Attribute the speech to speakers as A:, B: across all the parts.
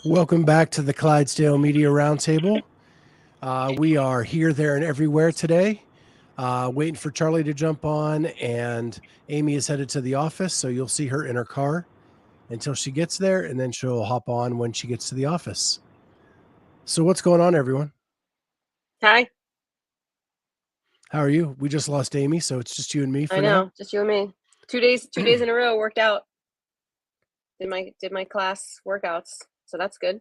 A: Welcome back to the Clydesdale Media Roundtable. We are here, there, and everywhere today, waiting for Charlie to jump on, and Amy is headed to the office, so you'll see her in her car until she gets there, and then she'll hop on when she gets to the office. So what's going on, everyone?
B: Hi.
A: How are you? We just lost Amy, so it's just you and me for now.
B: Just you and me. 2 days in a row worked out. Did my class workouts, so that's good.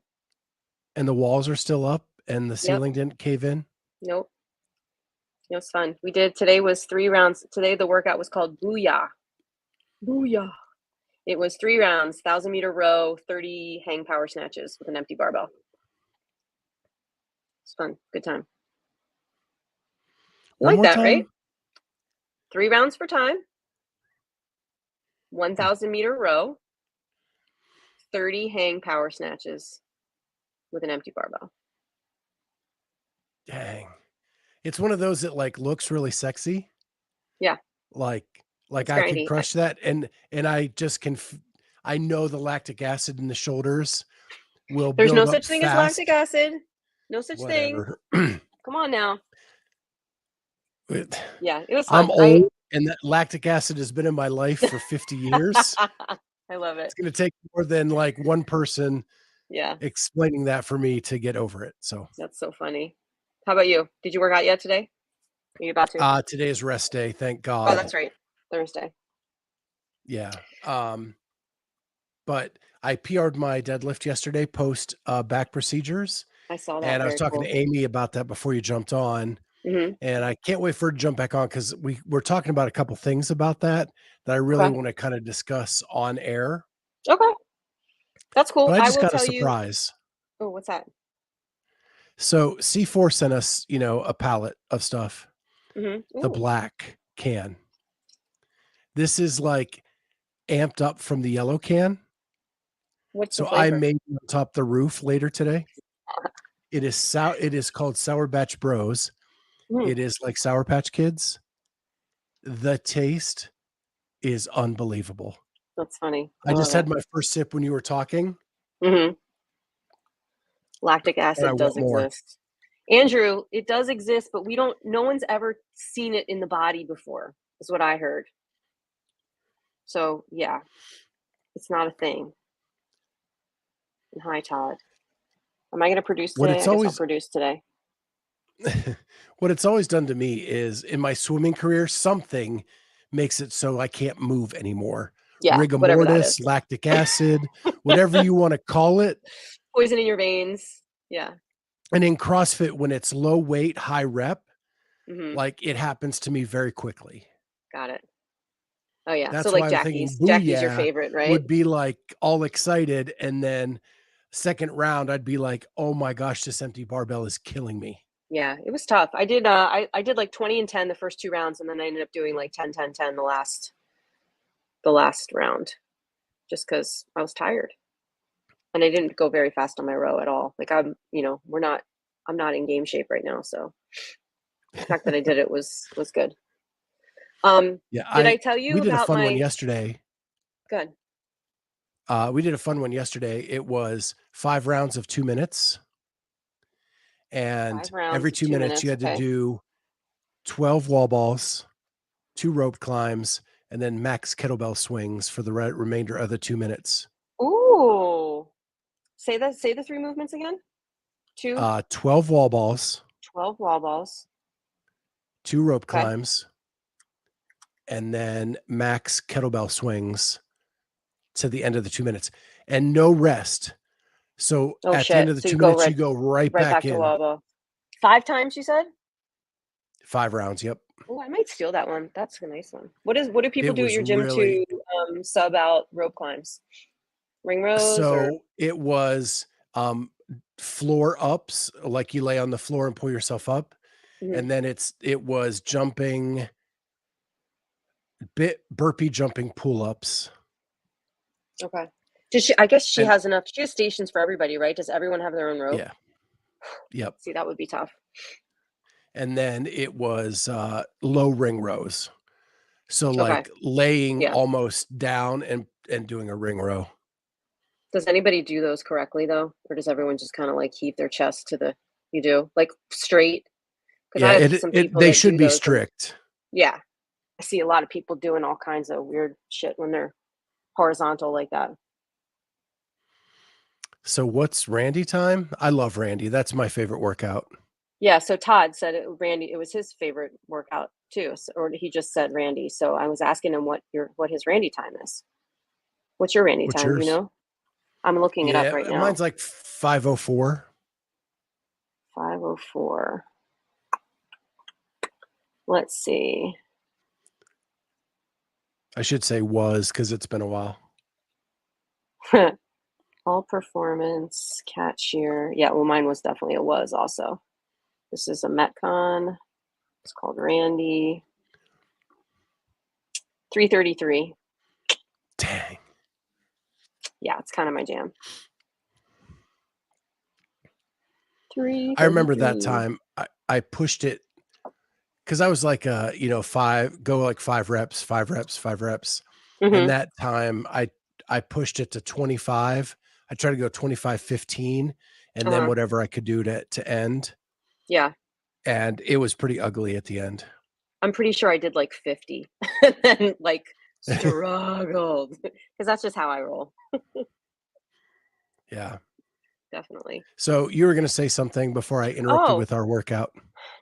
A: And the walls are still up, and the ceiling didn't cave in?
B: Nope. It was fun. Today was 3 rounds. Today the workout was called Booyah. Booyah. It was 3 rounds, 1,000-meter row, 30 hang power snatches with an empty barbell. It's fun. Good time. You like that, right? 3 rounds for time. 1,000-meter row, 30 hang power snatches with an empty barbell.
A: Dang. It's one of those that like looks really sexy.
B: Yeah.
A: Like I could crush that. And I just I know the lactic acid in the shoulders will
B: There's
A: build
B: no
A: up
B: such thing as
A: fast.
B: lactic acid. No such thing. Come on now. Yeah, it was fun.
A: I'm old, and that lactic acid has been in my life for 50 years.
B: I love it.
A: It's going to take more than like one person
B: Yeah,
A: explaining that for me to get over it. So
B: that's so funny. How about you? Did you work out yet today? Are you about to?
A: Today is rest day. Thank God.
B: Oh, that's right. Thursday.
A: Yeah. But I PR'd my deadlift yesterday post back procedures.
B: I saw that.
A: And I was talking to Amy about that before you jumped on.
B: Mm-hmm.
A: And I can't wait for her to jump back on because we're talking about a couple things about that I really want to kind of discuss on air.
B: Okay. That's cool.
A: But I just
B: will
A: got
B: tell
A: a surprise.
B: Oh, what's that?
A: So C4 sent us, a pallet of stuff.
B: Mm-hmm.
A: The black can. This is like amped up from the yellow can.
B: What's
A: so I made it on top the roof later today. It is called Sour Patch Bros. It is like Sour Patch Kids. The taste is unbelievable.
B: That's funny.
A: I just had my first sip when you were talking.
B: Mm-hmm. Lactic acid does exist. Andrew, it does exist, but no one's ever seen it in the body before, is what I heard. So yeah, it's not a thing. And hi, Todd. Am I going to produce today? I guess I'll produce today.
A: What it's always done to me is in my swimming career, something makes it so I can't move anymore.
B: Yeah,
A: rigor mortis, lactic acid, whatever you want to call it.
B: Poison in your veins. Yeah.
A: And in CrossFit, when it's low weight, high rep, like it happens to me very quickly.
B: Got it. Oh yeah.
A: That's
B: so like
A: why
B: Jackie's your favorite, right?
A: Would be like all excited. And then second round, I'd be like, oh my gosh, this empty barbell is killing me.
B: Yeah, it was tough. I did like 20 and 10 the first 2 rounds, and then I ended up doing like 10, 10, 10 the last round, just because I was tired. And I didn't go very fast on my row at all. Like I'm not in game shape right now. So the fact that I did it was good. Did I tell you
A: we did a fun one yesterday.
B: Good.
A: We did a fun one yesterday. It was 5 rounds of 2 minutes. And every 2 minutes you had to do 12 wall balls, 2 rope climbs, and then max kettlebell swings for the remainder of the 2 minutes.
B: Ooh. Say the 3 movements again.
A: 12 wall balls.
B: 12 wall balls.
A: 2 rope climbs. And then max kettlebell swings to the end of the 2 minutes. And no rest. So at the end of the 2 minutes, you go right back in.
B: To wall ball. 5 times, you said?
A: 5 rounds, yep.
B: Oh, I might steal that one. That's a nice one. What do people do at your gym to sub out rope climbs? Ring rows?
A: So it was floor ups, like you lay on the floor and pull yourself up. Mm-hmm. And then it was jumping, burpee jumping pull-ups.
B: Okay. I guess she has enough. She has stations for everybody, right? Does everyone have their own rope?
A: Yeah. Yep.
B: See, that would be tough.
A: And then it was low ring rows. So like laying almost down and doing a ring row.
B: Does anybody do those correctly though? Or does everyone just kind of like heave their chest to the, you do like straight? Because I
A: Yeah,
B: have some people
A: they
B: that
A: should
B: do
A: be
B: those and
A: strict.
B: yeah, I see a lot of people doing all kinds of weird shit when they're horizontal like that.
A: So what's Randy time? I love Randy. That's my favorite workout.
B: Yeah, so Todd said Randy, it was his favorite workout too, or he just said Randy. So I was asking him what his Randy time is. What's your Randy
A: What's
B: time? Do you
A: yours?
B: know? I'm looking it up
A: Yeah,
B: right now.
A: mine's like 5:04.
B: 5:04. Let's see.
A: I should say was because it's been a while.
B: All performance, cat shear. Yeah, well, mine was definitely a was also. This is a Metcon. It's called Randy. 333.
A: Dang.
B: Yeah, it's kind of my jam.
A: I remember that
B: 333.
A: time I pushed it because I was like, five reps, 5 reps, 5 reps. And
B: Mm-hmm.
A: that time I pushed it to 25. I tried to go 25-15 and then
B: Uh-huh.
A: whatever I could do to end.
B: Yeah.
A: And it was pretty ugly at the end.
B: I'm pretty sure I did like 50 and then like struggled because that's just how I roll.
A: Yeah.
B: Definitely.
A: So you were going to say something before I interrupted
B: Oh,
A: with our workout.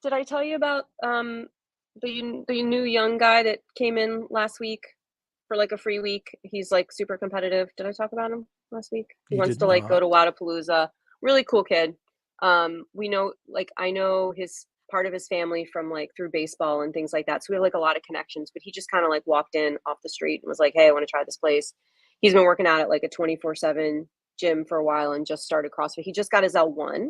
B: did I tell you about the new young guy that came in last week for like a free week? He's like super competitive. Did I talk about him last week? He
A: You
B: wants
A: did
B: to like go
A: not.
B: to Wadapalooza. Really cool kid. We know like I know his part of his family from like through baseball and things like that. So we have like a lot of connections, but he just kind of like walked in off the street and was like, "Hey, I want to try this place." He's been working out at like a 24/7 gym for a while and just started CrossFit. He just got his L1.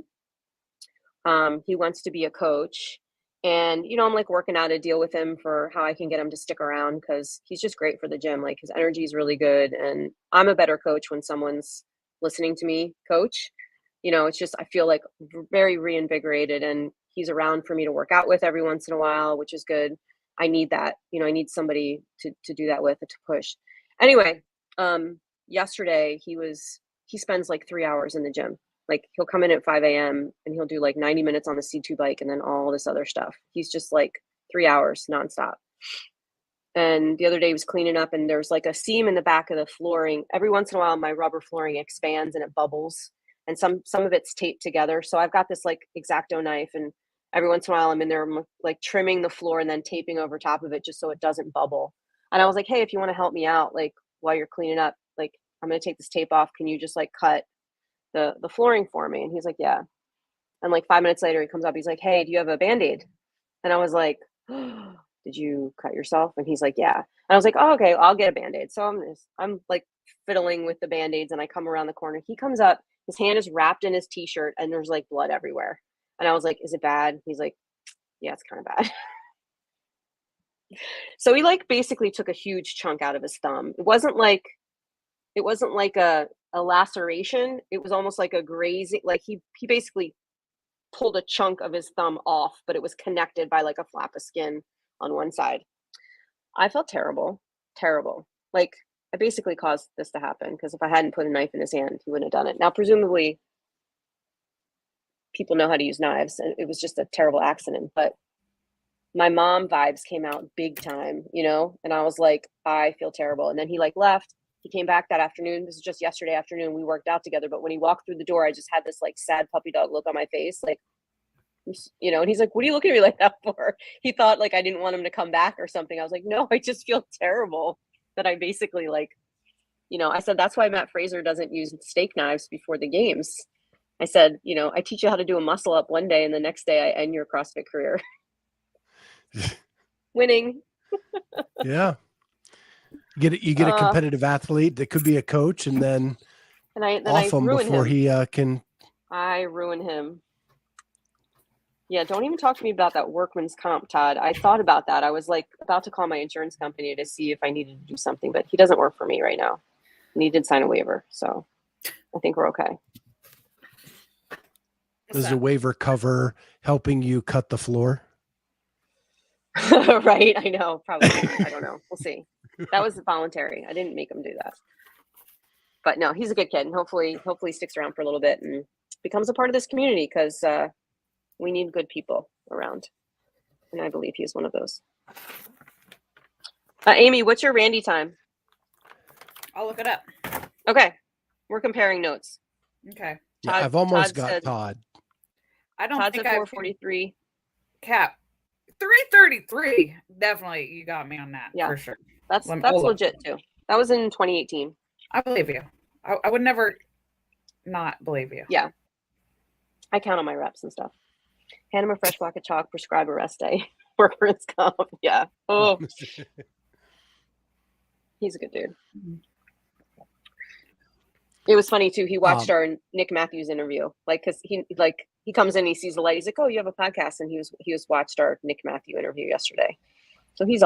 B: He wants to be a coach. And, I'm like working out a deal with him for how I can get him to stick around because he's just great for the gym. Like his energy is really good. And I'm a better coach when someone's listening to me coach. It's just, I feel like very reinvigorated and he's around for me to work out with every once in a while, which is good. I need that. I need somebody to do that with, to push. Anyway, yesterday he spends like 3 hours in the gym. Like he'll come in at 5 a.m. and he'll do like 90 minutes on the C2 bike and then all this other stuff. He's just like 3 hours nonstop. And the other day he was cleaning up and there's like a seam in the back of the flooring. Every once in a while my rubber flooring expands and it bubbles and some of it's taped together. So I've got this like X-Acto knife and every once in a while I'm in there like trimming the floor and then taping over top of it just so it doesn't bubble. And I was like, "Hey, if you want to help me out like while you're cleaning up, like I'm going to take this tape off. Can you just like cut the flooring for me?" And he's like, "Yeah." And like 5 minutes later, he comes up. He's like, "Hey, do you have a Band-Aid?" And I was like, "Oh, did you cut yourself?" And he's like, "Yeah." And I was like, "Oh, okay, I'll get a Band-Aid." So I'm like fiddling with the Band-Aids and I come around the corner. He comes up, his hand is wrapped in his t-shirt and there's like blood everywhere. And I was like, "Is it bad?" He's like, "Yeah, it's kind of bad." So he like basically took a huge chunk out of his thumb. It wasn't like a laceration. It was almost like a grazing, like he basically pulled a chunk of his thumb off, but it was connected by like a flap of skin on one side. I felt terrible, terrible. Like I basically caused this to happen because if I hadn't put a knife in his hand, he wouldn't have done it. Now, presumably, people know how to use knives, and it was just a terrible accident. But my mom vibes came out big time, and I was like, I feel terrible. And then he like left. He came back that afternoon. This is just yesterday afternoon. We worked out together, but when he walked through the door, I just had this like sad puppy dog look on my face, like, and he's like, "What are you looking at me like that for?" He thought like I didn't want him to come back or something. I was like, "No, I just feel terrible that I basically like, I said that's why Matt Fraser doesn't use steak knives before the games. I said, I teach you how to do a muscle up one day and the next day I end your CrossFit career." Winning.
A: Yeah. You get a competitive athlete that could be a coach and then
B: I
A: off him
B: ruin
A: before
B: him.
A: he can.
B: I ruin him. Yeah, don't even talk to me about that workman's comp, Todd. I thought about that. I was like about to call my insurance company to see if I needed to do something, but he doesn't work for me right now. And he did sign a waiver, so I think we're okay.
A: Does a waiver cover helping you cut the floor?
B: Right, I know, probably. I don't know. We'll see. That was voluntary. I didn't make him do that. But no, he's a good kid, and hopefully he sticks around for a little bit and becomes a part of this community, because we need good people around, and I believe he's one of those. Amy, what's your Randy time?
C: I'll look it up.
B: Okay, we're comparing notes.
C: Okay.
A: Yeah, I've almost got Todd.
C: I don't
B: Todd's
C: think
B: at
C: I
B: 443.
C: Cap 333. Definitely, you got me on that.
B: Yeah,
C: for sure.
B: That's legit too. That was in 2018.
C: I believe you. I would never not believe you.
B: Yeah, I count on my reps and stuff. Hand him a fresh block of chalk. Prescribe a rest day. Workman's comp. Yeah. Oh, he's a good dude. It was funny too. He watched our Nick Matthews interview, like, because he comes in, he sees the light. He's like, "Oh, you have a podcast," and he was watched our Nick Matthew interview yesterday. So he's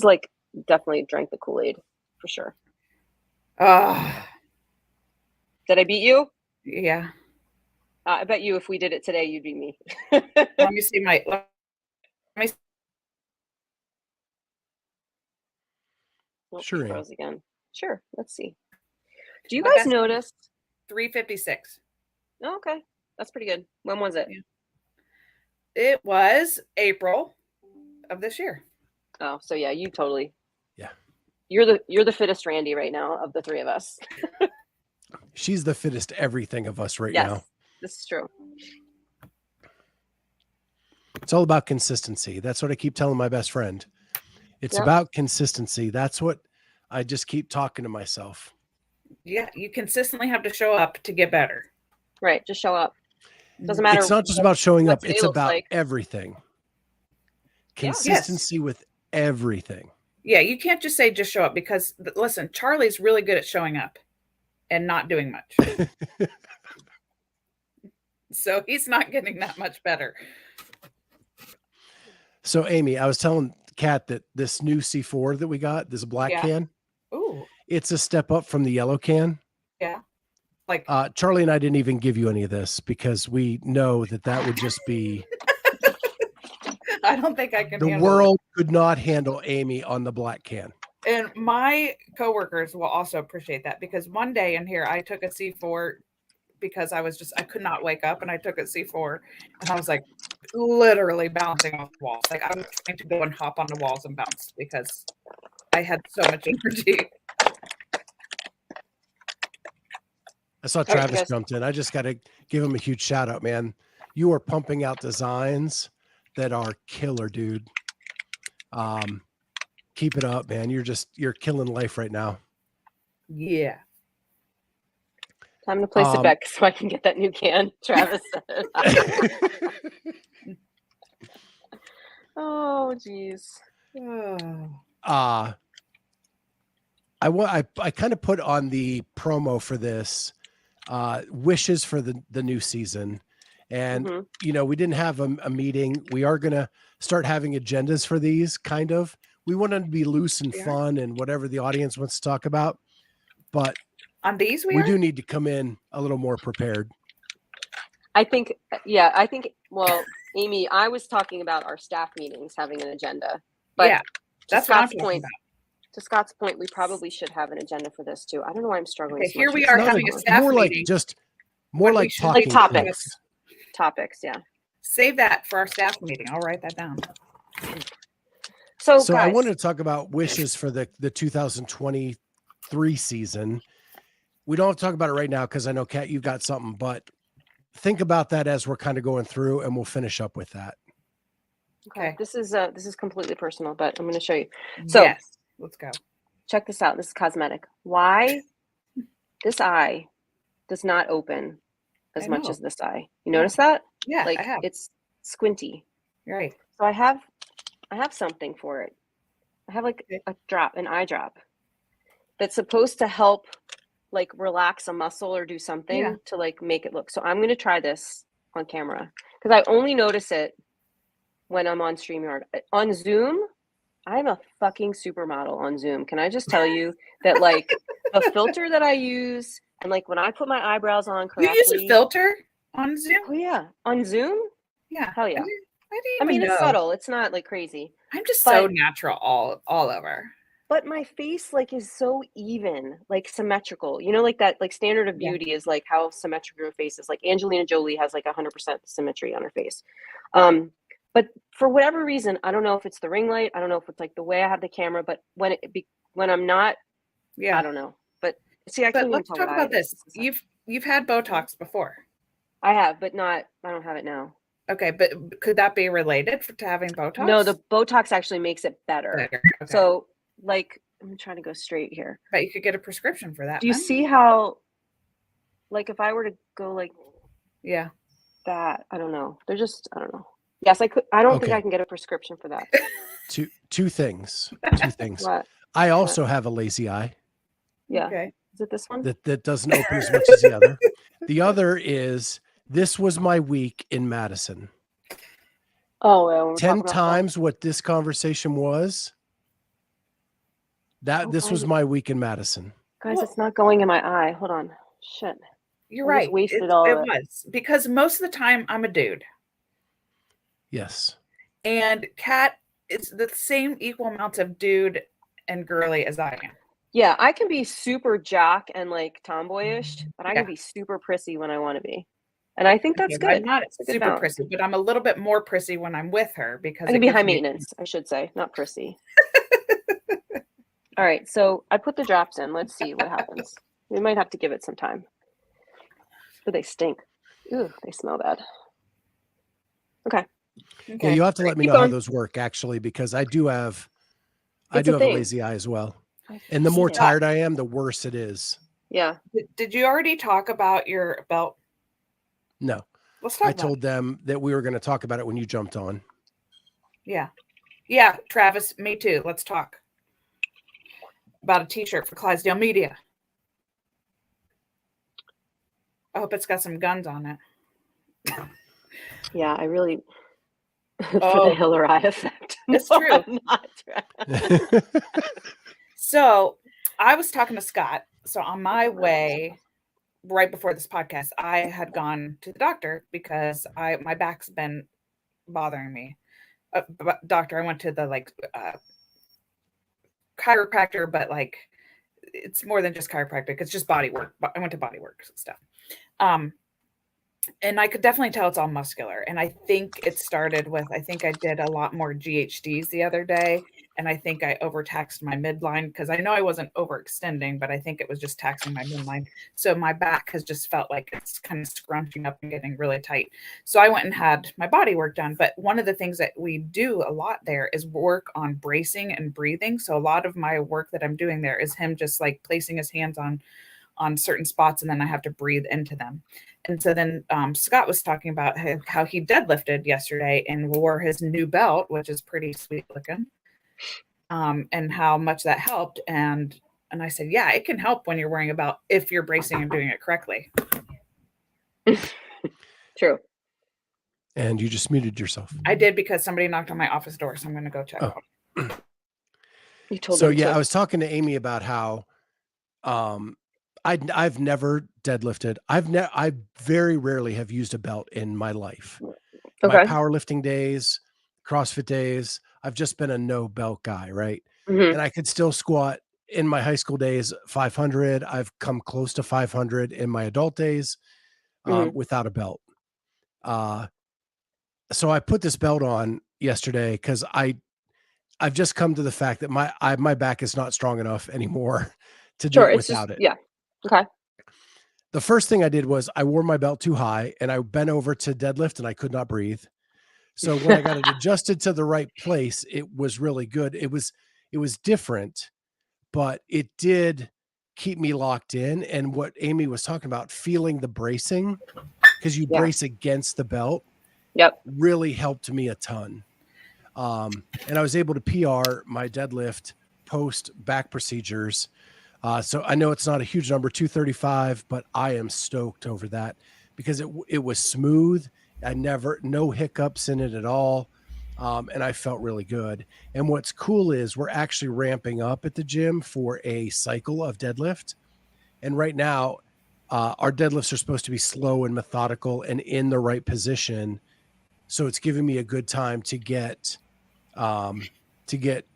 B: like definitely drank the Kool-Aid for sure. Did I beat you?
C: Yeah.
B: I bet you if we did it today, you'd beat me.
C: Let me see my.
B: Sure. Froze again. Sure. Let's see. Do you guys notice?
C: 356.
B: Oh, okay. That's pretty good. When was it?
C: Yeah. It was April of this year.
B: Oh, so yeah, you totally.
A: Yeah.
B: You're the fittest Randy right now of the three of us.
A: She's the fittest everything of us right
B: yes,
A: now.
B: This is true.
A: It's all about consistency. That's what I keep telling my best friend. It's about consistency. That's what I just keep talking to myself.
C: Yeah, you consistently have to show up to get better.
B: Right. Just show up. Doesn't matter.
A: It's not just about showing up. It's about everything. Consistency with everything.
C: Yeah, you can't just say just show up, because listen, Charlie's really good at showing up and not doing much. So he's not getting that much better.
A: So Amy, I was telling Kat that this new C4 that we got, this black can, it's a step up from the yellow can.
C: Yeah. Like
A: Charlie and I didn't even give you any of this because we know that would just be.
C: I don't think I can.
A: The world could not handle Amy on the black can.
C: And my coworkers will also appreciate that, because one day in here I took a C4 because I could not wake up, and I took a C4 and I was like literally bouncing off the walls. Like I was trying to go and hop on the walls and bounce because I had so much energy.
A: I saw Travis jumped in. I just got to give him a huge shout out, man. You are pumping out designs that are killer, dude. Keep it up, man. You're killing life right now.
C: Yeah.
B: Time to place a bet so I can get that new can, Travis said. Oh, geez.
A: I kind of put on the promo for this wishes for the new season. And, we didn't have a meeting. We are going to start having agendas for these, kind of. We want them to be loose and fun and whatever the audience wants to talk about. But
C: on these,
A: we do need to come in a little more prepared.
B: I think, well, Amy, I was talking about our staff meetings having an agenda. But
C: that's Scott's point.
B: To Scott's point, we probably should have an agenda for this too. I don't know why I'm struggling.
C: Okay, here we are having a staff meeting.
A: More like talking
B: topics. Topics, yeah.
C: Save that for our staff meeting. I'll write that down.
B: So
A: guys, I wanted to talk about wishes for the 2023 season. We don't have to talk about it right now because I know, Kat, you've got something, but think about that as we're kind of going through, and we'll finish up with that.
B: Okay. This is completely personal, but I'm going to show you. So
C: yes, let's go.
B: Check this out. This is cosmetic. Why this eye does not open as much as this eye? You notice that?
C: Yeah,
B: like
C: I have.
B: It's squinty.
C: Right.
B: So I have something for it. I have like an eye drop that's supposed to help like relax a muscle or do something to like make it look. So I'm going to try this on camera because I only notice it when I'm on StreamYard. On Zoom, I'm a fucking supermodel on Zoom. Can I just tell you that like the filter that I use and like when I put my eyebrows on correctly.
C: You use a filter on Zoom?
B: Oh yeah. On Zoom?
C: Yeah.
B: Hell yeah.
C: I mean,
B: it's subtle. It's not like crazy.
C: I'm just so natural all over.
B: but my face like is so even, like symmetrical. You know, like that, like standard of
C: Yeah.
B: beauty is like how symmetrical your face is. Like Angelina Jolie has like 100% symmetry on her face. But for whatever reason, I don't know if it's the ring light. I don't know if it's like the way I have the camera. But when I'm not,
C: Yeah.
B: I don't know. But see, I
C: But
B: can't even
C: let's
B: tell
C: talk
B: what eye
C: about
B: it is.
C: this. You've had Botox before.
B: I have, but not. I don't have it now.
C: Okay, but could that be related to having Botox?
B: No, the Botox actually makes it better.
C: Better, okay.
B: So, like, I'm trying to go straight here.
C: But you could get a prescription for that.
B: Do you
C: then.
B: see how, like, if I were to go like
C: Yeah.
B: that, I don't know. They're just, I don't know. Yes, I could. I don't think
A: Okay.
B: I can get a prescription for that.
A: Two things.
B: What?
A: I also have a lazy eye
B: Yeah.
C: Okay.
B: Is it this one?
A: that doesn't open as much as the other. The other is, this was my week in Madison.
B: Oh, well,
A: 10 times what this conversation was. This was my week in Madison.
B: Guys, it's not going in my eye. Hold on. Shit.
C: You're
B: I
C: right.
B: just wasted
C: it
B: all of it.
C: was because most of the time I'm a dude.
A: Yes.
C: And Kat is the same equal amounts of dude and girly as I am.
B: Yeah, I can be super jock and like tomboyish, but I can be super prissy when I want to be. And I think that's good.
C: I'm not super
B: balance.
C: prissy, but I'm a little bit more prissy when I'm with her because
B: I can be high maintenance, I should say, not prissy. All right, so I put the drops in. Let's see what happens. We might have to give it some time. But they stink. Ooh, they smell bad. Okay.
A: Yeah, you'll have to let me know how those work actually, because I do have a lazy eye as well. And the more tired I am, the worse it is.
B: Yeah.
C: Did you already talk about your belt?
A: No.
C: Let's talk
A: I told them that we were going to talk about it when you jumped on.
C: Yeah. Yeah, Travis, me too. Let's talk about a t-shirt for Clydesdale Media. I hope it's got some guns on it.
B: Yeah, I really for the Hiller eye effect.
C: It's true. So I was talking to Scott. So on my way, right before this podcast, I had gone to the doctor because my back's been bothering me. Doctor, I went to the chiropractor, but like it's more than just chiropractic. It's just body work. I went to body work stuff. And I could definitely tell it's all muscular. And I think it started with, I think I did a lot more GHDs the other day. And I think I overtaxed my midline because I know I wasn't overextending, but I think it was just taxing my midline. So my back has just felt like it's kind of scrunching up and getting really tight. So I went and had my body work done. But one of the things that we do a lot there is work on bracing and breathing. So a lot of my work that I'm doing there is him just like placing his hands on certain spots, and then I have to breathe into them. And so then Scott was talking about how he deadlifted yesterday and wore his new belt, which is pretty sweet looking, and how much that helped. And I said, yeah, it can help when you're wearing a belt if you're bracing and doing it correctly.
B: True.
A: And you just muted yourself.
C: I did because somebody knocked on my office door, so I'm going to go check.
B: You told
A: so
B: them
A: yeah,
B: to.
A: I was talking to Amy about how I've never deadlifted. I very rarely have used a belt in my life.
B: Okay.
A: My powerlifting days, CrossFit days, I've just been a no belt guy, right?
B: Mm-hmm.
A: And I could still squat in my high school days 500. I've come close to 500 in my adult days without a belt. So I put this belt on yesterday because I've just come to the fact that my back is not strong enough anymore to do it without it.
B: Yeah. Okay.
A: The first thing I did was I wore my belt too high and I bent over to deadlift and I could not breathe. So when I got it adjusted to the right place, it was really good. It was different, but it did keep me locked in. And what Amy was talking about, feeling the bracing, because you brace against the belt, really helped me a ton. And I was able to PR my deadlift post back procedures. So I know it's not a huge number, 235, but I am stoked over that because it was smooth. No hiccups in it at all. And I felt really good. And what's cool is we're actually ramping up at the gym for a cycle of deadlift. And right now, our deadlifts are supposed to be slow and methodical and in the right position. So it's giving me a good time to get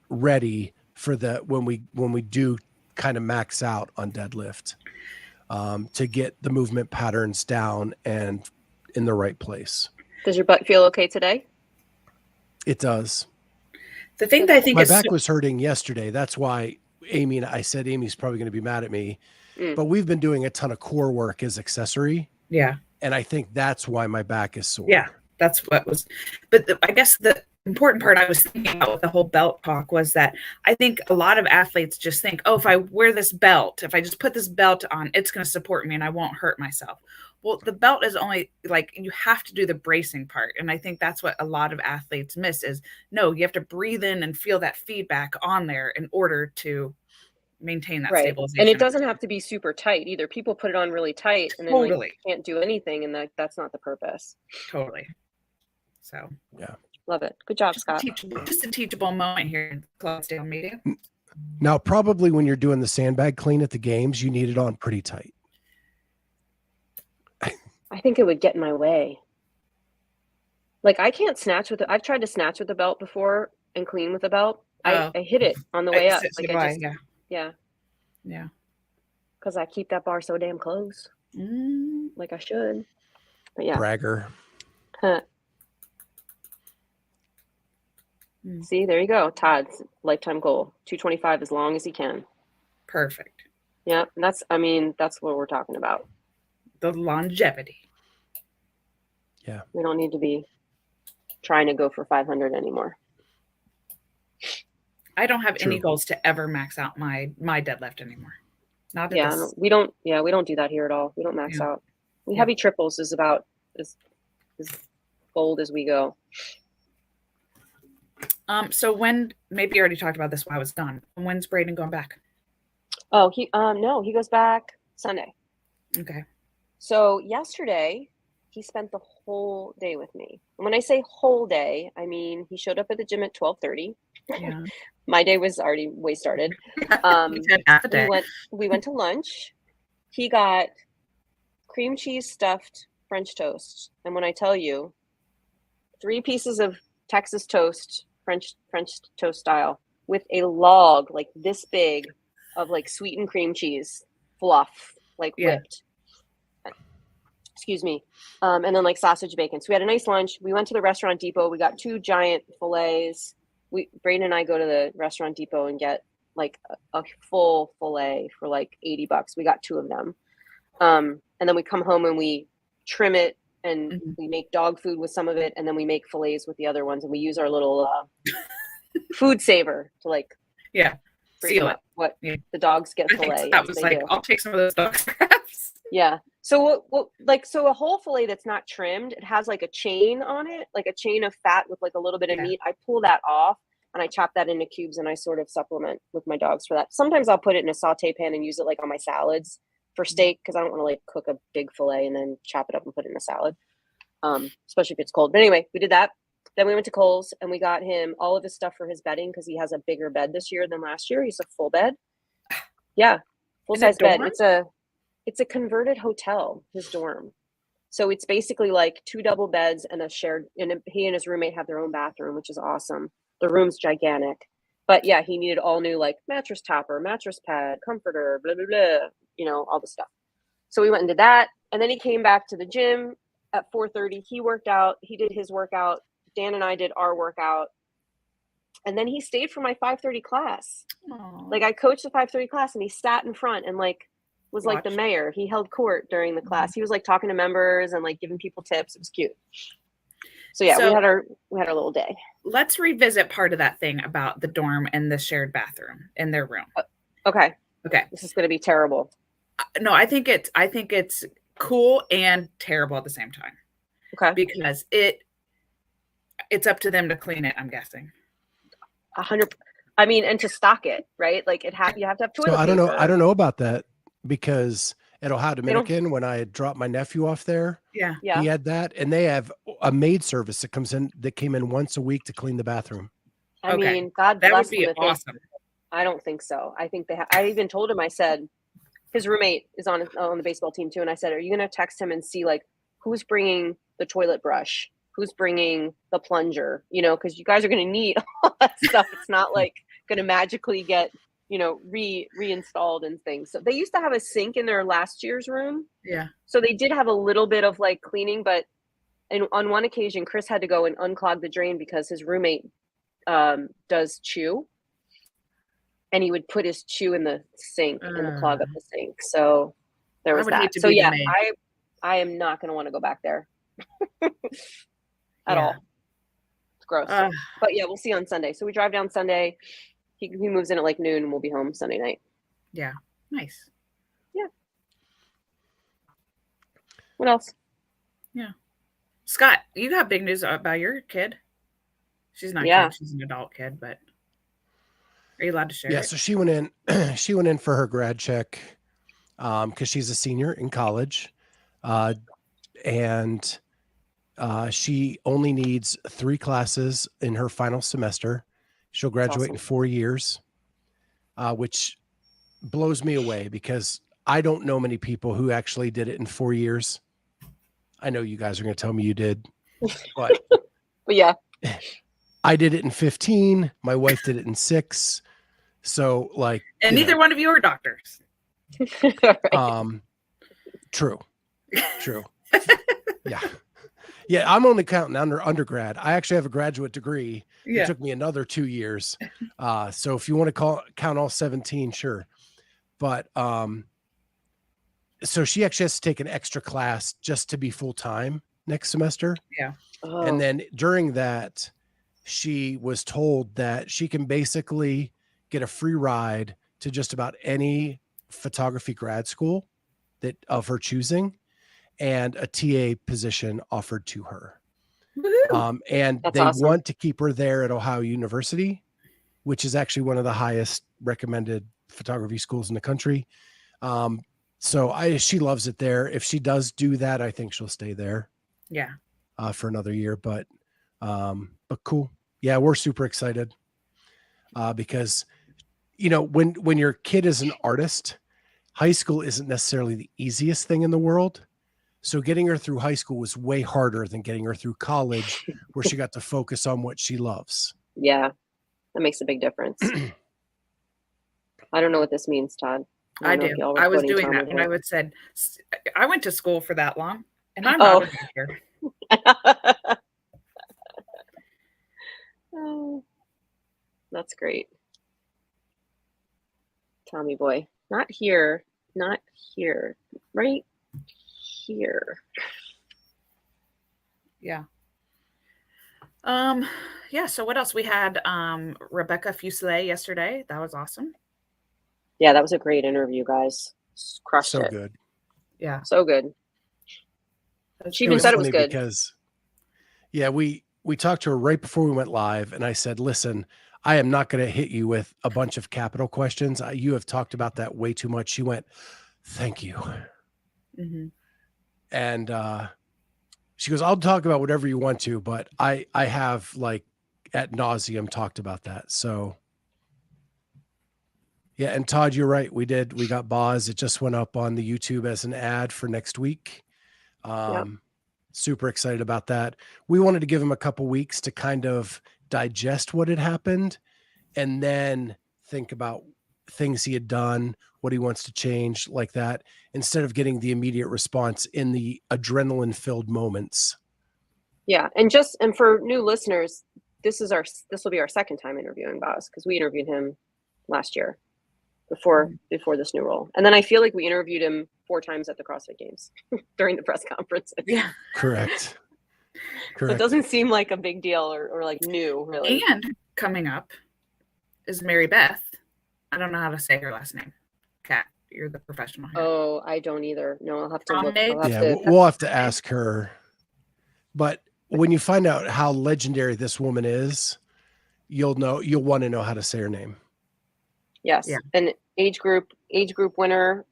A: ready for when we do kind of max out on deadlift, to get the movement patterns down and in the right place.
B: Does your butt feel okay today?
A: It does.
C: The thing that I think
A: my back was hurting yesterday. That's why I said Amy's probably going to be mad at me, but we've been doing a ton of core work as accessory.
C: Yeah.
A: And I think that's why my back is sore.
C: Yeah, that's what was, but I guess the important part I was thinking about with the whole belt talk was that I think a lot of athletes just think, oh, if I wear this belt, if I just put this belt on, it's going to support me and I won't hurt myself. Well, the belt is only like, you have to do the bracing part. And I think that's what a lot of athletes miss is, no, you have to breathe in and feel that feedback on there in order to maintain that stabilization.
B: And it doesn't have to be super tight either. People put it on really tight and then like can't do anything, and that's not the purpose.
C: Totally. So
A: yeah,
B: love it. Good job, Scott.
C: Just a teachable moment here in Clydesdale media.
A: Now, probably when you're doing the sandbag clean at the games, you need it on pretty tight.
B: I think it would get in my way. Like I can't snatch with it. I've tried to snatch with the belt before and clean with the belt. I hit it on the way up. Like yeah. Because I keep that bar so damn close. Like I should. But yeah.
A: Bragger.
B: See, there you go. Todd's lifetime goal. 225 as long as he can.
C: Perfect.
B: Yeah. That's what we're talking about.
C: The longevity.
A: Yeah.
B: We don't need to be trying to go for 500 anymore.
C: I don't have any goals to ever max out my deadlift anymore. Not
B: we don't do that here at all. We don't max out. Heavy triples is about as bold as we go.
C: So when, maybe you already talked about this while I was gone. When's Braden going back?
B: Oh, he goes back Sunday.
C: Okay.
B: So yesterday he spent the whole day with me. And when I say whole day, I mean he showed up at the gym at 12:30.
C: Yeah.
B: My day was already way started. We went to lunch. He got cream cheese stuffed French toast. And when I tell you, 3 pieces of Texas toast, French toast style, with a log like this big of like sweetened cream cheese fluff, like whipped. Excuse me. And then like sausage bacon. So we had a nice lunch. We went to the Restaurant Depot. We got 2 giant fillets. Braden and I go to the Restaurant Depot and get like a full fillet for like $80. We got 2 of them. And then we come home and we trim it and we make dog food with some of it. And then we make fillets with the other ones. And we use our little food saver to like
C: seal it.
B: What the dogs get fillet.
C: That was like, I'll take some of those dog scraps.
B: Yeah. So so a whole fillet that's not trimmed, it has like a chain on it, like a chain of fat with like a little bit of meat. I pull that off and I chop that into cubes and I sort of supplement with my dogs for that. Sometimes I'll put it in a saute pan and use it like on my salads for steak because I don't want to like cook a big fillet and then chop it up and put it in a salad, especially if it's cold. But anyway, we did that. Then we went to Kohl's and we got him all of his stuff for his bedding because he has a bigger bed this year than last year. He's a full bed. Yeah, full-size bed. It's a converted hotel, his dorm. So it's basically like 2 double beds and a shared, and he and his roommate have their own bathroom, which is awesome. The room's gigantic. But yeah, he needed all new like mattress topper, mattress pad, comforter, blah, blah, blah, all the stuff. So we went and did that. And then he came back to the gym at 4:30. He worked out. He did his workout. Dan and I did our workout. And then he stayed for my 5:30 class. Aww. Like I coached the 5:30 class and he sat in front and like was like the mayor. He held court during the class. He was like talking to members and like giving people tips. It was cute. So yeah, we had our little day.
C: Let's revisit part of that thing about the dorm and the shared bathroom in their room.
B: Okay.
C: Okay.
B: This is going to be terrible.
C: No, I think it's cool and terrible at the same time.
B: Okay.
C: Because it's up to them to clean it, I'm guessing.
B: 100. I mean, and to stock it, right? Like you have to have toilet paper.
A: I don't know about that. Because at Ohio Dominican, when I had dropped my nephew off there, he had that, and they have a maid service that came in once a week to clean the bathroom.
B: I mean, God bless
C: that would be awesome.
B: I don't think so. I think I even told him. I said his roommate is on the baseball team too, and I said, "Are you going to text him and see like who's bringing the toilet brush, who's bringing the plunger? Because you guys are going to need all that stuff. It's not like going to magically get, reinstalled and things. So they used to have a sink in their last year's room.
C: Yeah.
B: So they did have a little bit of like cleaning, but on one occasion, Chris had to go and unclog the drain because his roommate does chew. And he would put his chew in the sink and clog up the sink. So there was that. So yeah, I am not going to want to go back there at all. It's gross. But yeah, we'll see on Sunday. So we drive down Sunday. He moves in at like noon and we'll be home Sunday night.
C: Yeah. Nice.
B: Yeah. What else?
C: Yeah. Scott, you got big news about your kid. She's not a kid. She's an adult kid, but are you allowed to share?
A: Yeah. So she went in for her grad check because she's a senior in college. And she only needs 3 classes in her final semester. She'll graduate in 4 years, which blows me away because I don't know many people who actually did it in 4 years. I know you guys are going to tell me you did, but
B: yeah,
A: I did it in 15. My wife did it in 6. So like,
C: and neither one of you are doctors.
B: right.
A: True. Yeah. Yeah. I'm only counting undergrad. I actually have a graduate degree.
C: Yeah.
A: It took me another 2 years. So if you want to count all 17, sure. But, so she actually has to take an extra class just to be full-time next semester.
C: Yeah.
B: Oh.
A: And then during that, she was told that she can basically get a free ride to just about any photography grad school of her choosing and a TA position offered to her. And
B: That's
A: they
B: awesome.
A: want to keep her there at Ohio University, which is actually one of the highest recommended photography schools in the country. So she loves it there. If she does do that, I think she'll stay there.
C: Yeah.
A: For another year, but cool. Yeah, we're super excited because, when your kid is an artist, high school isn't necessarily the easiest thing in the world. So getting her through high school was way harder than getting her through college, where she got to focus on what she loves.
B: Yeah, that makes a big difference. I don't know what this means, Todd.
C: I do. I was doing that when I said I went to school for that long, and I'm not a doctor.
B: Oh, that's great. Tommy boy. Not here. Right here.
C: Yeah. Yeah, so what else? We had Rebecca Fuselier yesterday. That was awesome.
B: Yeah, that was a great interview, guys. Crushed it.
A: So good.
C: Yeah.
B: So good. She even said it was good.
A: Because we talked to her right before we went live, and I said, listen, I am not going to hit you with a bunch of capital questions. You have talked about that way too much. She went, thank you.
C: Mm-hmm.
A: And she goes, I'll talk about whatever you want to, but I have like ad nauseum talked about that. So yeah. And Todd, you're right. We got Boz. It just went up on the YouTube as an ad for next week.
B: Yep.
A: Super excited about that. We wanted to give him a couple weeks to kind of digest what had happened and then think about things he had done, what he wants to change, like that, instead of getting the immediate response in the adrenaline filled moments.
B: Yeah. And for new listeners, this will be our second time interviewing Boz, because we interviewed him last year before this new role. And then I feel like we interviewed him 4 times at the CrossFit Games during the press conference.
C: Yeah.
A: Correct.
B: So it doesn't seem like a big deal or like new, really.
C: And coming up is Mary Beth. I don't know how to say her last name. Kat, you're the professional here.
B: Oh, I don't either. No, I'll have to look.
A: We'll have to ask her. But when you find out how legendary this woman is, you'll want to know how to say her name.
B: Yes. Yeah. And age group winner.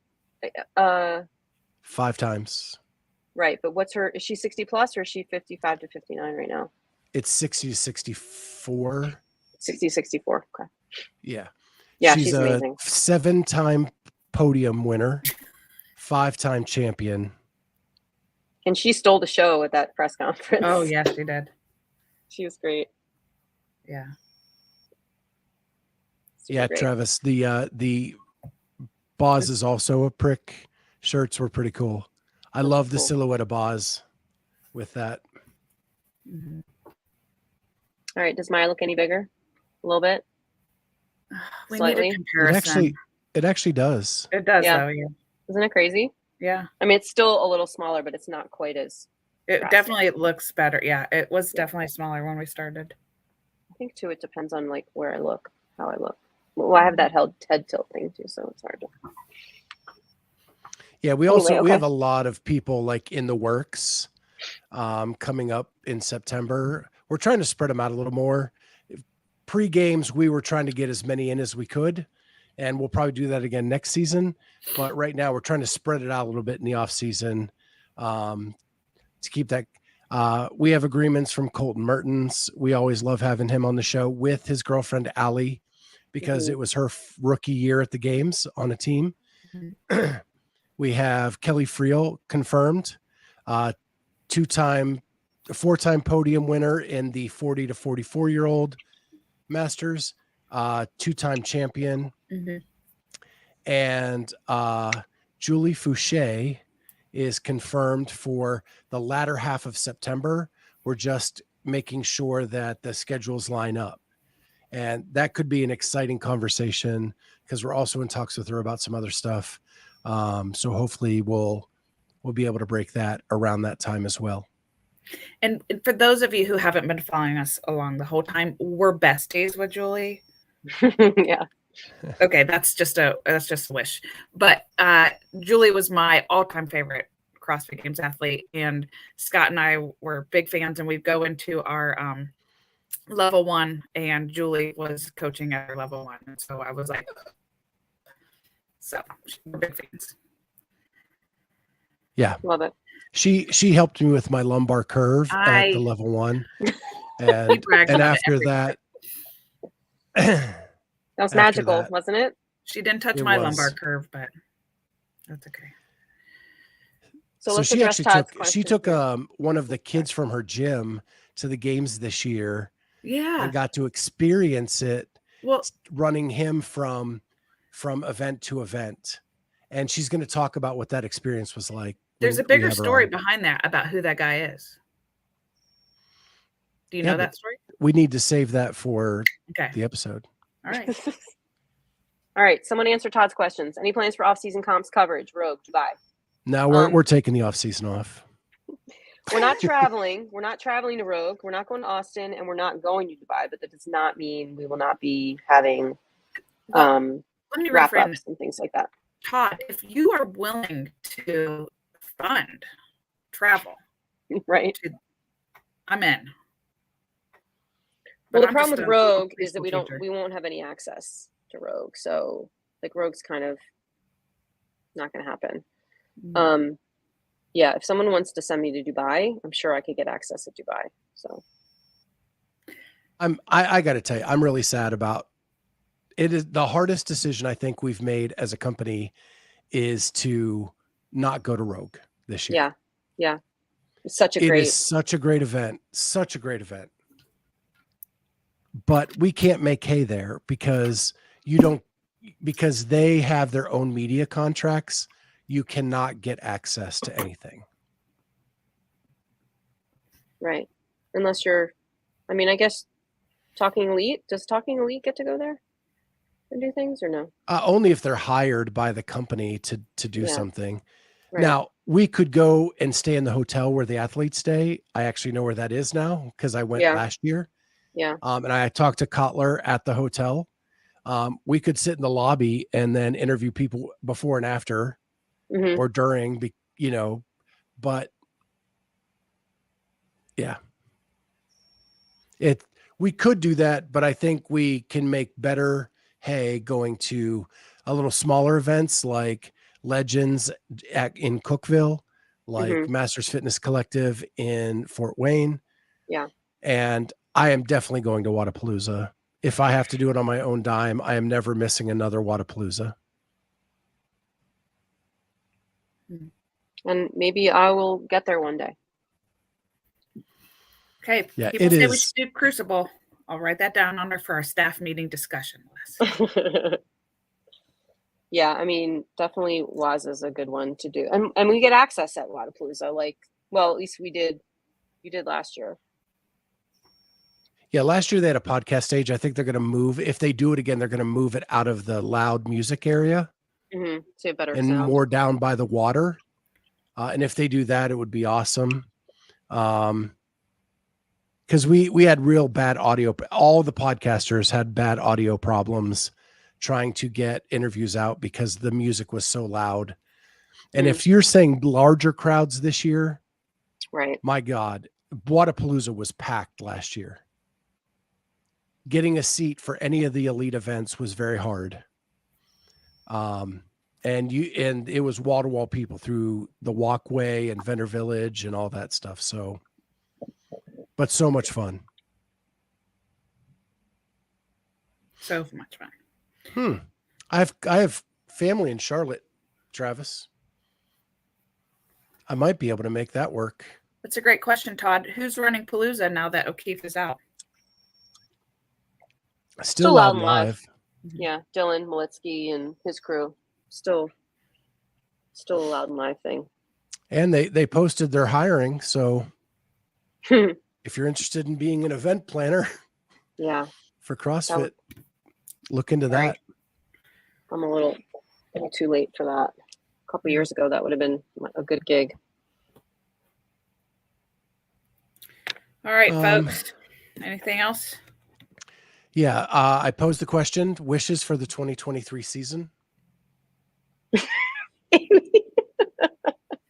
A: 5 times.
B: Right. But is she 60 plus or is she 55 to 59 right now?
A: It's 60 to 64.
B: 60 to 64. Okay.
A: Yeah.
B: Yeah, she's amazing.
A: 7-time podium winner, 5-time champion.
B: And she stole the show at that press conference.
C: Oh, yes, she did.
B: She was great.
C: Yeah.
A: Yeah,
B: great.
A: Travis, the Boz is also a prick. Shirts were pretty cool. I
B: Those
A: love
B: are
A: the
B: cool.
A: silhouette of Boz with that.
C: Mhm.
B: All right. Does Maya look any bigger? A little bit?
C: We
B: Slightly?
C: need a comparison.
A: It actually does.
C: It does,
B: Yeah.
C: though. Yeah.
B: Isn't it crazy?
C: Yeah.
B: I mean, it's still a little smaller, but it's not quite as
C: It
B: drastic.
C: definitely looks better. Yeah. It was
B: Yeah.
C: definitely smaller when we started.
B: I think too, it depends on like where I look, how I look. Well, I have that head tilt thing too, so it's hard to.
A: Yeah, we
B: Anyway,
A: we have
B: okay.
A: a lot of people like in the works coming up in September. We're trying to spread them out a little more. Pre-games, we were trying to get as many in as we could, and we'll probably do that again next season. But right now, we're trying to spread it out a little bit in the off season to keep that. We have agreements from Colton Mertens. We always love having him on the show with his girlfriend Allie, because
B: Mhm.
A: it was her rookie year at the games on a team.
C: Mhm.
A: We have Kelly Friel confirmed, four-time podium winner in the 40 to 44-year-old Masters, two-time champion.
C: Mhm.
A: And Julie Fouché is confirmed for the latter half of September. We're just making sure that the schedules line up. And that could be an exciting conversation because we're also in talks with her about some other stuff. So hopefully we'll be able to break that around that time as well.
C: And for those of you who haven't been following us along the whole time, we're besties with Julie.
B: Yeah.
C: Okay, that's just a wish. But Julie was my all-time favorite CrossFit Games athlete, and Scott and I were big fans, and we'd go into our level 1, and Julie was coaching at our level 1, and so I was like, so we're big fans.
A: Yeah,
B: Love it.
A: she helped me with my lumbar curve at the level 1, and after that,
B: that was magical, wasn't it?
C: She didn't touch my lumbar curve, but that's okay.
B: So
A: she actually took
B: here.
A: one of the kids from her gym to the games this year.
C: Yeah,
A: and got to experience it.
C: Well,
A: running him from event to event, and she's going to talk about what that experience was like.
C: There's a bigger story behind that about who that guy is. Do you know that story?
A: We need to save that for the episode.
C: All right.
B: All right. Someone answer Todd's questions. Any plans for off-season comps coverage? Rogue, Dubai.
A: No, we're taking the off-season off.
B: We're not traveling. We're not traveling to Rogue. We're not going to Austin, and we're not going to Dubai. But that does not mean we will not be having
C: let me
B: wrap-ups and things like that.
C: Todd, if you are willing to fund travel,
B: right?
C: I'm in.
B: Well, the problem with Rogue is that we won't have any access to Rogue. So like Rogue's kind of not going to happen. Mm-hmm. Yeah, if someone wants to send me to Dubai, I'm sure I could get access to Dubai. So
A: I got to tell you, I'm really sad about it. Is the hardest decision I think we've made as a company is to not go to Rogue this year.
B: Yeah. It's such a great event. Such a great event. But we can't make hay there because they have their own media contracts. You cannot get access to anything. Right. Unless I guess Talking Elite, does Talking Elite get to go there and do things or no?
A: Only if they're hired by the company to do something.
B: Right.
A: Now, we could go and stay in the hotel where the athletes stay. I actually know where that is now because I went last year.
B: Yeah.
A: And I talked to Kotler at the hotel. We could sit in the lobby and then interview people before and after or during, but yeah, we could do that, but I think we can make better hay going to a little smaller events like Legends in Cookeville, like Masters Fitness Collective in Fort Wayne.
B: Yeah.
A: And I am definitely going to Wadapalooza. If I have to do it on my own dime, I am never missing another Wadapalooza.
B: And maybe I will get there one day.
C: Okay.
A: Yeah,
C: people say we should do Crucible I'll write that down for our staff meeting discussion list.
B: Yeah, I mean, definitely WAS is a good one to do. And we get access at Lollapalooza, like, well, at least you did last year.
A: Yeah, last year they had a podcast stage. I think they're going to move. If they do it again, they're going to move it out of the loud music area
B: Mm-hmm. So better
A: and
B: sound.
A: more down by the water. And if they do that, it would be awesome. Because we had real bad audio. All the podcasters had bad audio problems trying to get interviews out because the music was so loud. And if you're saying larger crowds this year,
B: right?
A: My God, Wadapalooza was packed last year. Getting a seat for any of the elite events was very hard. And it was wall to wall people through the walkway and Vendor Village and all that stuff. So, but so much fun.
C: So much fun.
A: I have family in Charlotte, Travis. I might be able to make that work.
C: That's a great question, Todd. Who's running Palooza now that O'Keefe is out?
A: Still Loud and Live.
B: Yeah, Dylan Malitsky and his crew. Still a Loud and Live thing. And
A: they posted their hiring. So if you're interested in being an event planner, for CrossFit, look into that.
B: I'm a little too late for that. A couple years ago, that would have been a good gig.
C: All right, folks. Anything else?
A: Yeah, I posed the question: wishes for the 2023 season.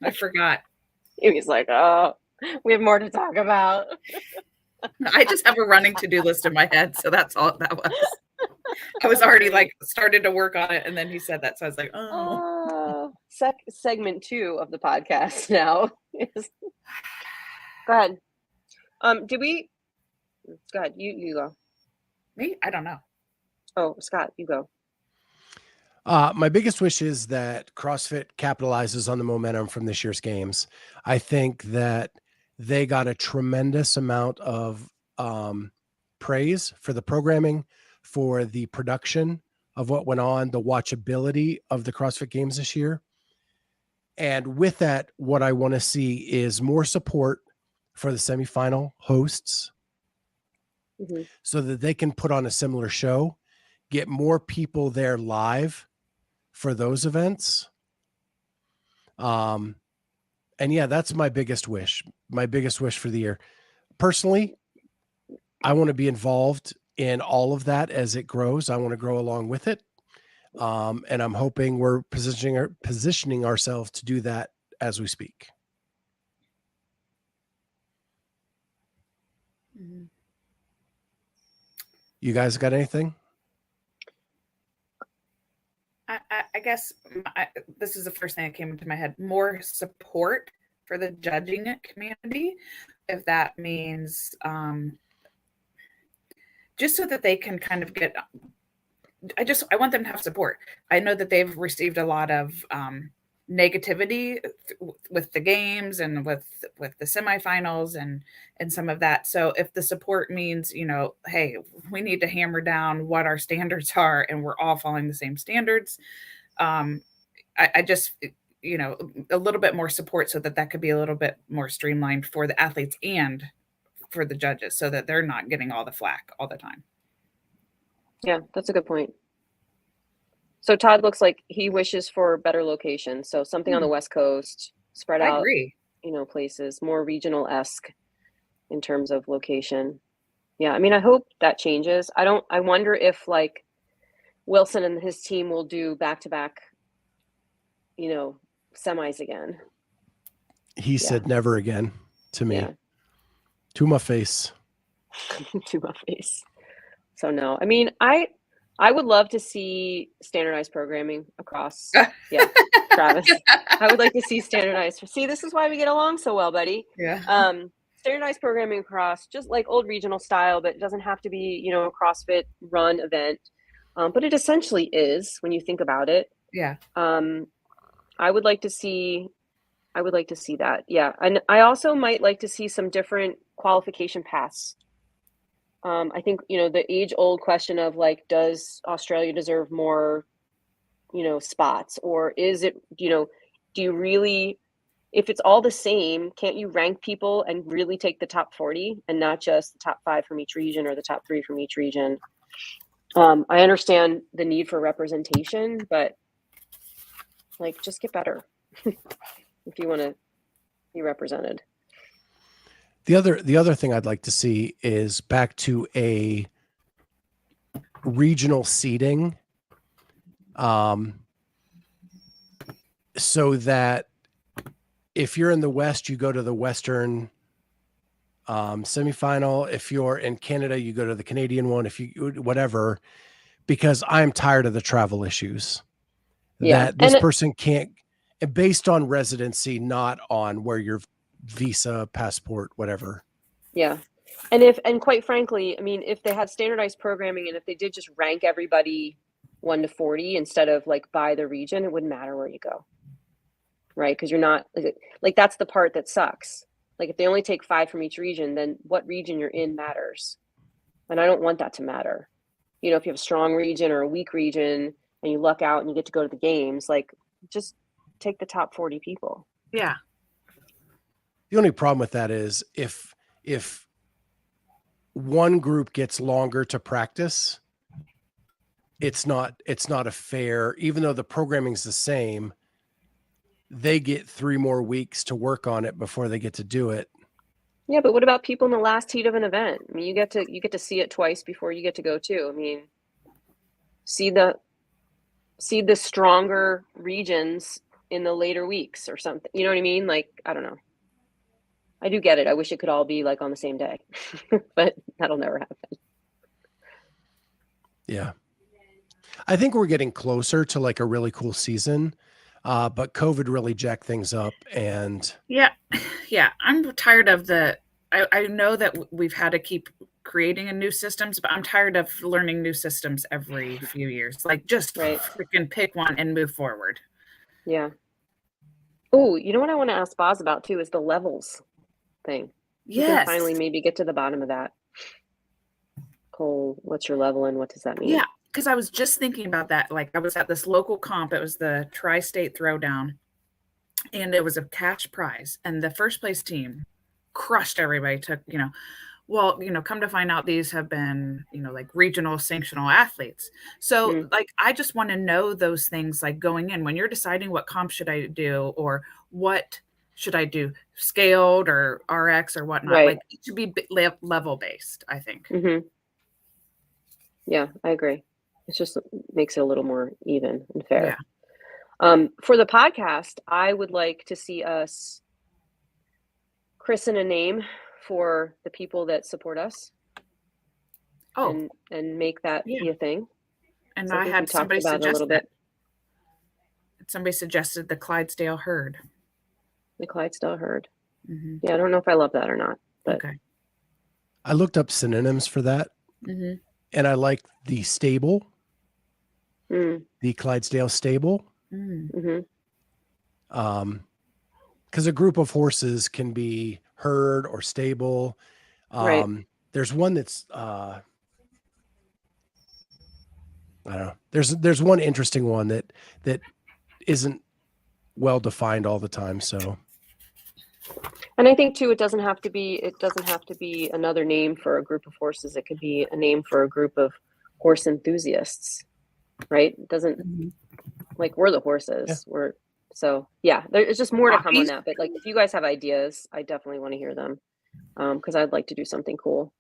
C: I forgot.
B: Amy's like, oh, we have more to talk about.
C: I just have a running to-do list in my head, so that's all that was. I was already started to work on it, and then he said that, so I was like, oh.
B: Segment 2 of the podcast now is. Go ahead. Did we? Go ahead. You go.
C: Me? I don't know.
B: Oh, Scott, you go.
A: My biggest wish is that CrossFit capitalizes on the momentum from this year's games. I think that they got a tremendous amount of praise for the programming, for the production of what went on, the watchability of the CrossFit Games this year. And with that, what I want to see is more support for the semifinal hosts so that they can put on a similar show, get more people there live for those events. And yeah, that's my biggest wish for the year. Personally, I want to be involved in all of that as it grows. I want to grow along with it. And I'm hoping we're positioning ourselves to do that as we speak. You guys got anything?
C: I guess this is the first thing that came into my head. More support for the judging community, if that means just so that they can kind of get. I want them to have support. I know that they've received a lot of negativity with the games and with the semifinals and some of that. So if the support means, hey, we need to hammer down what our standards are and we're all following the same standards. I just, a little bit more support so that could be a little bit more streamlined for the athletes and for the judges so that they're not getting all the flack all the time.
B: Yeah, that's a good point. So Todd looks like he wishes for better locations. So something on the West Coast, spread out,
C: agree.
B: Places, more regional-esque in terms of location. Yeah, I mean, I hope that changes. I wonder if Wilson and his team will do back-to-back, semis again.
A: He said never again to me. Yeah. To my face.
B: To my face. So no, I mean, I would love to see standardized programming across. Yeah, Travis. I would like to see standardized. See, this is why we get along so well, buddy.
C: Yeah.
B: Standardized programming across, just like old regional style, but it doesn't have to be, a CrossFit run event. But it essentially is when you think about it.
C: Yeah.
B: I would like to see that. Yeah. And I also might like to see some different qualification paths I think, the age-old question of like, does Australia deserve more, spots, or is it, do you really, if it's all the same, can't you rank people and really take the top 40 and not just the top 5 from each region or the top 3 from each region? I understand the need for representation, but like, just get better if you want to be represented.
A: The other thing I'd like to see is back to a regional seating, so that if you're in the West, you go to the Western semifinal. If you're in Canada, you go to the Canadian one. If you whatever, because I'm tired of the travel issues.
B: Yeah,
A: That this
B: and
A: person can't, based on residency, not on where your visa, passport, whatever.
B: yeah. And quite frankly, I mean, if they had standardized programming and if they did just rank everybody 1 to 40 instead of like by the region, it wouldn't matter where you go. Right? Because you're not like, that's the part that sucks. Like, if they only take 5 from each region, then what region you're in matters. And I don't want that to matter. If you have a strong region or a weak region and you luck out and you get to go to the games, like, just take the top 40 people.
C: Yeah.
A: The only problem with that is if one group gets longer to practice, it's not a fair, even though the programming's the same, they get 3 more weeks to work on it before they get to do it.
B: Yeah, but what about people in the last heat of an event? I mean, you get to see it twice before you get to go too. I mean, see the stronger regions in the later weeks or something. You know what I mean? Like, I don't know. I do get it. I wish it could all be like on the same day, but that'll never happen.
A: Yeah. I think we're getting closer to like a really cool season. But COVID really jacked things up, and
C: Yeah. I'm tired of I know that we've had to keep creating a new systems, but I'm tired of learning new systems every few years. Like, just
B: Right.
C: freaking pick one and move forward.
B: Yeah. Oh, you know what I want to ask Boz about too is the levels thing. You can
C: Yes.
B: finally maybe get to the bottom of that. Cole, what's your level and what does that mean?
C: Yeah, because I was just thinking about that. Like, I was at this local comp. It was the Tri-State Throwdown, and it was a cash prize. And the first place team crushed everybody. Took, come to find out these have been, like regional sanctional athletes. So like, I just want to know those things, like going in when you're deciding what comp should I do or what should I do, scaled or RX or whatnot.
B: Right.
C: Like, it should be level based, I think.
B: Mm-hmm. Yeah, I agree. It just makes it a little more even and fair.
C: Yeah.
B: For the podcast, I would like to see us christen a name for the people that support us.
C: Oh,
B: and make that be a thing.
C: And
B: so
C: I had somebody suggest that. Somebody suggested the Clydesdale herd.
B: The Clydesdale herd.
C: Mm-hmm.
B: Yeah, I don't know if I love that or not. But
C: okay.
A: I looked up synonyms for that, and I like the stable, the Clydesdale stable.
B: Mm-hmm.
A: Because a group of horses can be herd or stable.
B: Right.
A: There's one that's I don't know. There's one interesting one that isn't well defined all the time. So,
B: and I think too, it doesn't have to be another name for a group of horses. It could be a name for a group of horse enthusiasts, right? It doesn't like we're the horses. Yeah. There's just more to come on that. But like, if you guys have ideas, I definitely want to hear them, because I'd like to do something cool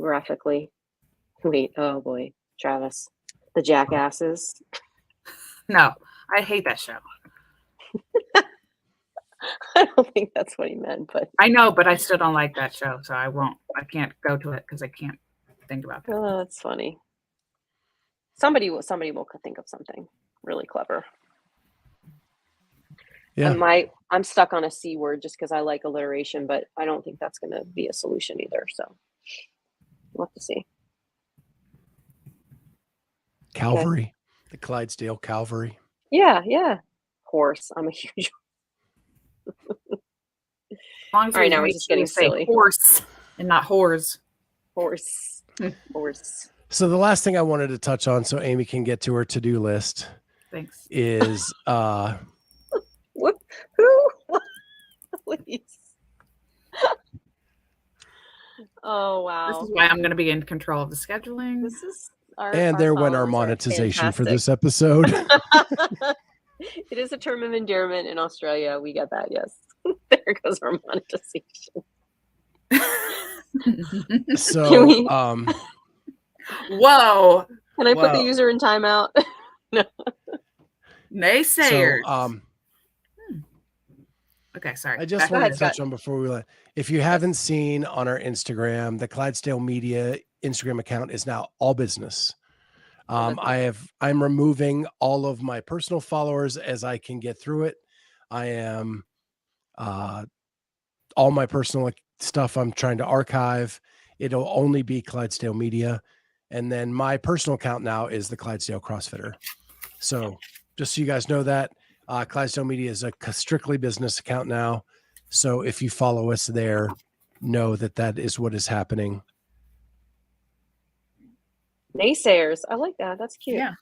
B: graphically. Wait, oh boy, Travis, the jackasses.
C: No, I hate that show.
B: I don't think that's what he meant, but
C: I know, but I still don't like that show, so I can't go to it because I can't think about that.
B: Oh, that's funny. Somebody will think of something really clever.
A: yeah.
B: I'm stuck on a C word just because I like alliteration, but I don't think that's going to be a solution either. So we'll have to see.
A: Calvary,
B: okay.
A: The Clydesdale Calvary.
B: Yeah. Horse. I'm a huge.
C: As long as
B: all right, now we're just getting silly.
C: Horse and not whores.
B: Horse. Horse.
A: So the last thing I wanted to touch on, so Amy can get to her to-do list,
C: Thanks.
A: is
B: What? Who? Please. Oh wow.
C: This is why I'm going to be in control of the scheduling.
B: This is
A: and there went our
B: followers are
A: monetization for
B: fantastic.
A: this episode.
B: It is a term of endearment in Australia. We get that, yes. There goes our monetization.
A: So
C: Whoa.
B: Can I put the
A: Well-
B: user in timeout?
C: Naysayers.
A: so
C: Okay, sorry.
A: I just
B: Go
A: wanted
B: ahead,
A: to touch
B: Scott.
A: on before we let. If you haven't seen on our Instagram, the Clydesdale Media Instagram account is now all business. I'm removing all of my personal followers as I can get through it. I am all my personal stuff I'm trying to archive. It'll only be Clydesdale Media. And then my personal account now is the Clydesdale CrossFitter. So just so you guys know that, Clydesdale Media is a strictly business account now. So if you follow us there, know that that is what is happening.
B: Naysayers. I like that. That's cute.
C: Yeah.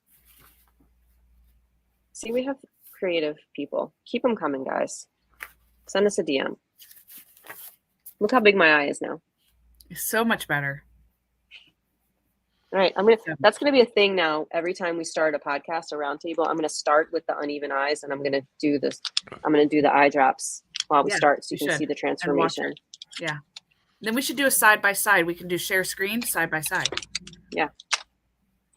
B: See, we have creative people. Keep them coming, guys. Send us a DM. Look how big my eye is now.
C: So much better.
B: All right, that's gonna be a thing now. Every time we start a podcast, a roundtable, I'm gonna start with the uneven eyes, and I'm gonna do this. I'm gonna do the eye drops while we start, so you can see the transformation.
C: Yeah. Then we should do a side by side. We can do share screen side by side.
B: Yeah.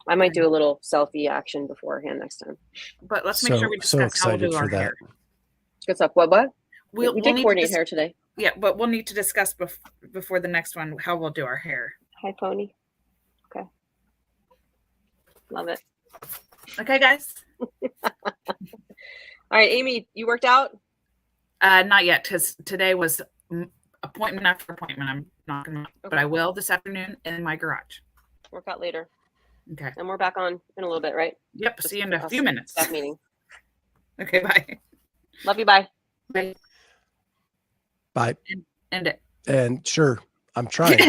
B: I might do a little selfie action beforehand next time.
C: But let's make sure we
A: So
C: discuss how we'll
A: excited
C: do
A: for
C: our
A: that.
C: hair.
B: Good stuff. What?
C: We
B: We did coordinate hair today.
C: Yeah, but we'll need to discuss before the next one how we'll do our hair.
B: Hi, Pony. Okay. Love it.
C: Okay, guys.
B: All right, Amy, you worked out?
C: Not yet, because today was appointment after appointment. I'm not gonna, but I will this afternoon in my garage.
B: Work out later.
C: Okay.
B: And we're back on in a little bit, right?
C: Yep. See you in a few minutes.
B: Staff meeting.
C: Okay. Bye.
B: Love you. Bye.
C: Bye.
A: Bye.
C: End it.
A: And sure, I'm trying.